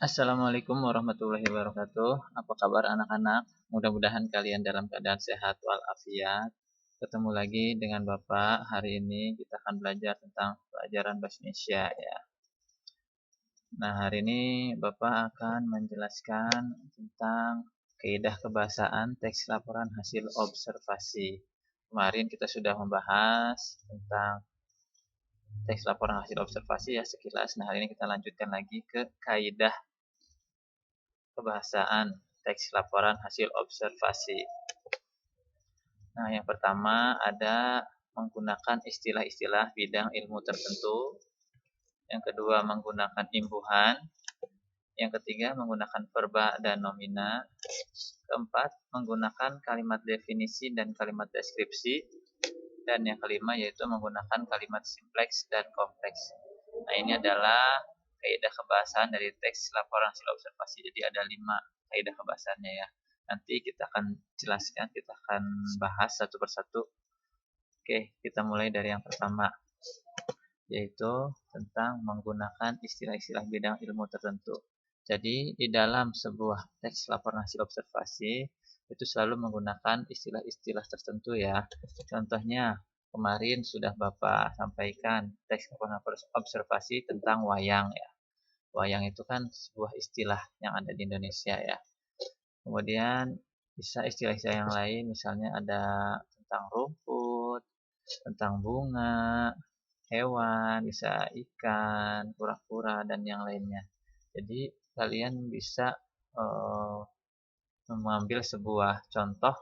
Assalamualaikum warahmatullahi wabarakatuh. Apa kabar anak-anak? Mudah-mudahan kalian dalam keadaan sehat walafiat. Ketemu lagi dengan Bapak. Hari ini kita akan belajar tentang pelajaran bahasa Indonesia ya. Nah, hari ini Bapak akan menjelaskan tentang kaidah kebahasaan teks laporan hasil observasi. Kemarin kita sudah membahas tentang teks laporan hasil observasi ya sekilas. Nah, hari ini kita lanjutkan lagi ke kaidah kebahasaan teks laporan hasil observasi. Nah, yang pertama ada menggunakan istilah-istilah bidang ilmu tertentu. Yang kedua menggunakan imbuhan. Yang ketiga menggunakan verba dan nomina. Keempat menggunakan kalimat definisi dan kalimat deskripsi. Dan yang kelima yaitu menggunakan kalimat simpleks dan kompleks. Nah, ini adalah kaidah kebahasaan dari teks laporan hasil observasi. Jadi ada 5 kaidah kebahasaannya ya. Nanti kita akan jelaskan, kita akan bahas satu persatu. Oke, kita mulai dari yang pertama, yaitu tentang menggunakan istilah-istilah bidang ilmu tertentu. Jadi di dalam sebuah teks laporan hasil observasi itu selalu menggunakan istilah-istilah tertentu ya. Contohnya kemarin sudah Bapak sampaikan teks laporan observasi tentang wayang ya. Wayang itu kan sebuah istilah yang ada di Indonesia ya. Kemudian bisa istilah-istilah yang lain, misalnya ada tentang rumput, tentang bunga, hewan, bisa ikan, kura-kura, dan yang lainnya. Jadi kalian bisa mengambil sebuah contoh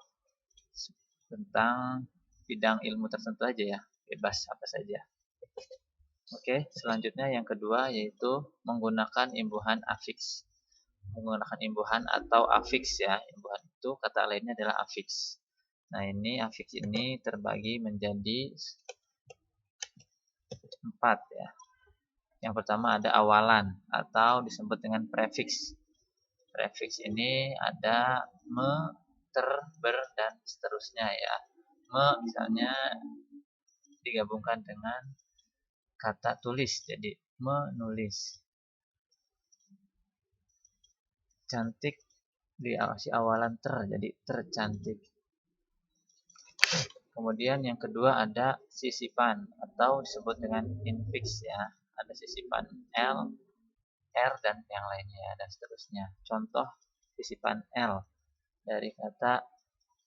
tentang bidang ilmu tertentu aja ya, bebas apa saja. Oke, selanjutnya yang kedua yaitu menggunakan imbuhan afiks. Menggunakan imbuhan atau afiks ya. Imbuhan itu kata lainnya adalah afiks. Nah, ini afiks ini terbagi menjadi 4 ya. Yang pertama ada awalan atau disebut dengan prefiks. Prefiks ini ada me, ter, ber, dan seterusnya ya. Me misalnya digabungkan dengan kata tulis, jadi menulis. Cantik diawasi awalan ter, jadi tercantik. Kemudian yang kedua ada sisipan atau disebut dengan infiks ya. Ada sisipan L, R, dan yang lainnya ya, dan seterusnya. Contoh sisipan L dari kata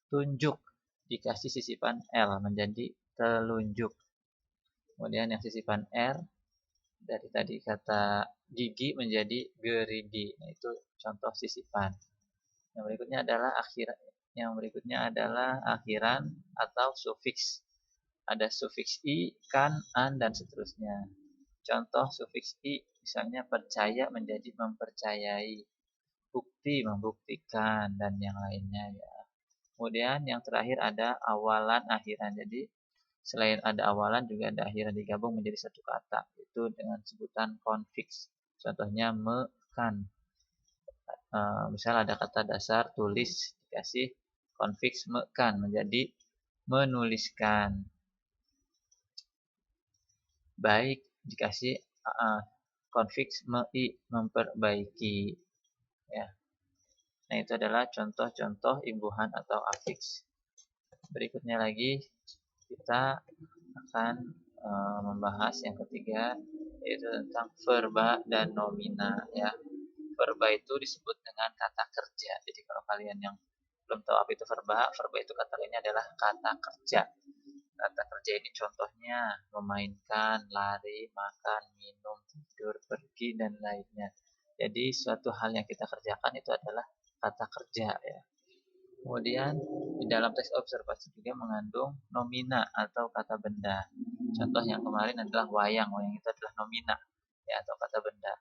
tunjuk dikasih sisipan L menjadi telunjuk. Kemudian yang sisipan R dari tadi kata gigi menjadi gerigi. Nah, itu contoh sisipan. Yang berikutnya adalah akhiran atau sufiks. Ada sufiks i, kan, an, dan seterusnya. Contoh sufiks i misalnya percaya menjadi mempercayai, bukti membuktikan, dan yang lainnya ya. Kemudian yang terakhir ada awalan akhiran. Jadi selain ada awalan juga ada akhiran digabung menjadi satu kata. Itu dengan sebutan konfiks. Contohnya mekan. Misal ada kata dasar tulis dikasih konfiks mekan menjadi menuliskan. Baik dikasih konfiks mei memperbaiki ya. Nah, itu adalah contoh-contoh imbuhan atau afiks. Berikutnya lagi kita akan membahas yang ketiga, yaitu tentang verba dan nomina ya. Verba itu disebut dengan kata kerja. Jadi kalau kalian yang belum tahu apa itu verba, verba itu kata lainnya adalah kata kerja. Kata kerja ini contohnya memainkan, lari, makan, minum, tidur, pergi, dan lainnya. Jadi suatu hal yang kita kerjakan itu adalah kata kerja ya. Kemudian di dalam teks observasi juga mengandung nomina atau kata benda. Contoh yang kemarin adalah wayang. Wayang itu adalah nomina ya, atau kata benda.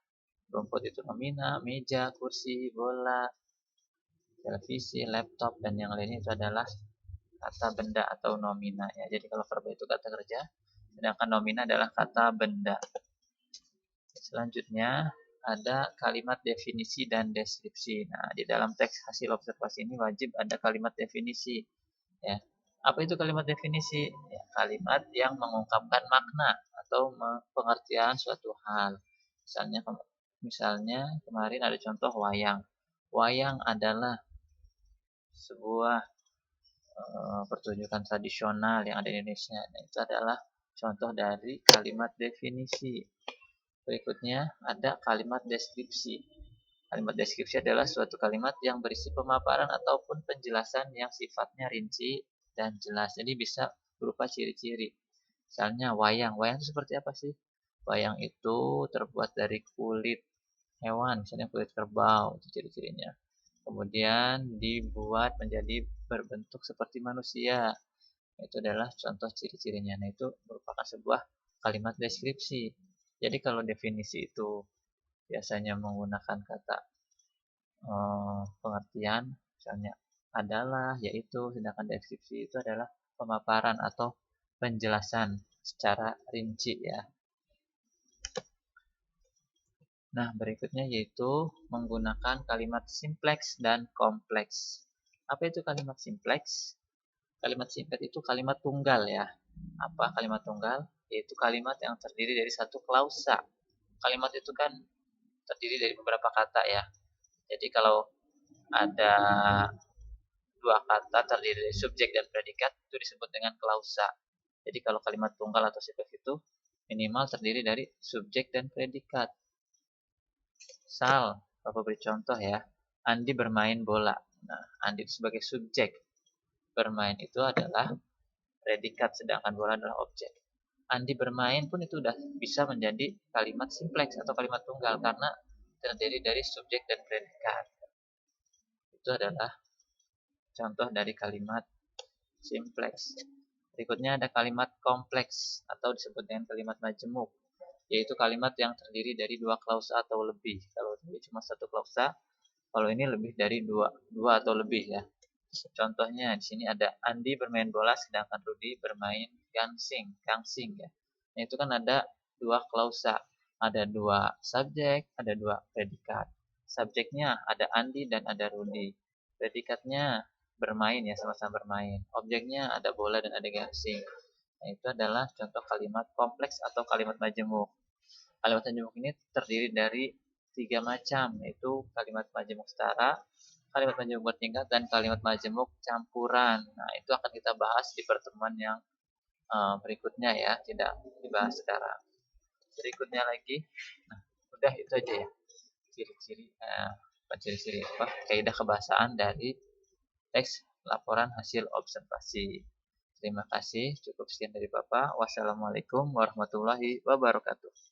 Rumput itu nomina, meja, kursi, bola, televisi, laptop, dan yang lainnya itu adalah kata benda atau nomina ya. Jadi kalau verba itu kata kerja, sedangkan nomina adalah kata benda. Selanjutnya ada kalimat definisi dan deskripsi. Nah, di dalam teks hasil observasi ini wajib ada kalimat definisi ya. Apa itu kalimat definisi? Ya, kalimat yang mengungkapkan makna atau pengertian suatu hal. Misalnya Misalnya kemarin ada contoh wayang. Wayang adalah sebuah pertunjukan tradisional yang ada di Indonesia. Nah, itu adalah contoh dari kalimat definisi. Berikutnya ada kalimat deskripsi. Kalimat deskripsi adalah suatu kalimat yang berisi pemaparan ataupun penjelasan yang sifatnya rinci dan jelas. Jadi bisa berupa ciri-ciri. Misalnya wayang. Wayang itu seperti apa sih? Wayang itu terbuat dari kulit hewan, misalnya kulit kerbau, itu ciri-cirinya. Kemudian dibuat menjadi berbentuk seperti manusia. Itu adalah contoh ciri-cirinya. Nah, itu merupakan sebuah kalimat deskripsi. Jadi kalau definisi itu biasanya menggunakan kata pengertian, misalnya adalah, yaitu, sedangkan deskripsi itu adalah pemaparan atau penjelasan secara rinci ya. Nah, berikutnya yaitu menggunakan kalimat simpleks dan kompleks. Apa itu kalimat simpleks? Kalimat simpleks itu kalimat tunggal ya. Apa kalimat tunggal? Yaitu kalimat yang terdiri dari satu klausa. Kalimat itu kan terdiri dari beberapa kata ya. Jadi kalau ada dua kata terdiri dari subjek dan predikat itu disebut dengan klausa. Jadi kalau kalimat tunggal atau simpleks itu minimal terdiri dari subjek dan predikat. Sal, Bapak beri contoh ya. Andi bermain bola. Nah, Andi sebagai subjek. Bermain itu adalah predikat, sedangkan bola adalah objek. Andi bermain pun itu udah bisa menjadi kalimat simpleks atau kalimat tunggal karena terdiri dari subjek dan predikat. Itu adalah contoh dari kalimat simpleks. Berikutnya ada kalimat kompleks atau disebut dengan kalimat majemuk, yaitu kalimat yang terdiri dari dua klausa atau lebih. Kalau ini cuma satu klausa, kalau ini lebih dari dua atau lebih ya. Contohnya di sini ada Andi bermain bola sedangkan Rudi bermain gangsing ya. Nah, itu kan ada dua klausa, ada dua subjek, ada dua predikat. Subjeknya ada Andi dan ada Rudi. Predikatnya bermain ya, sama-sama bermain. Objeknya ada bola dan ada gangsing. Nah, itu adalah contoh kalimat kompleks atau kalimat majemuk. Kalimat majemuk ini terdiri dari tiga macam, yaitu kalimat majemuk setara, kalimat majemuk bertingkat, dan kalimat majemuk campuran. Nah, itu akan kita bahas di pertemuan yang berikutnya ya, tidak dibahas sekarang. Berikutnya lagi, nah, udah itu aja ya, ciri-ciri, kaidah kebahasaan dari teks laporan hasil observasi. Terima kasih, cukup sekian dari Bapak. Wassalamualaikum warahmatullahi wabarakatuh.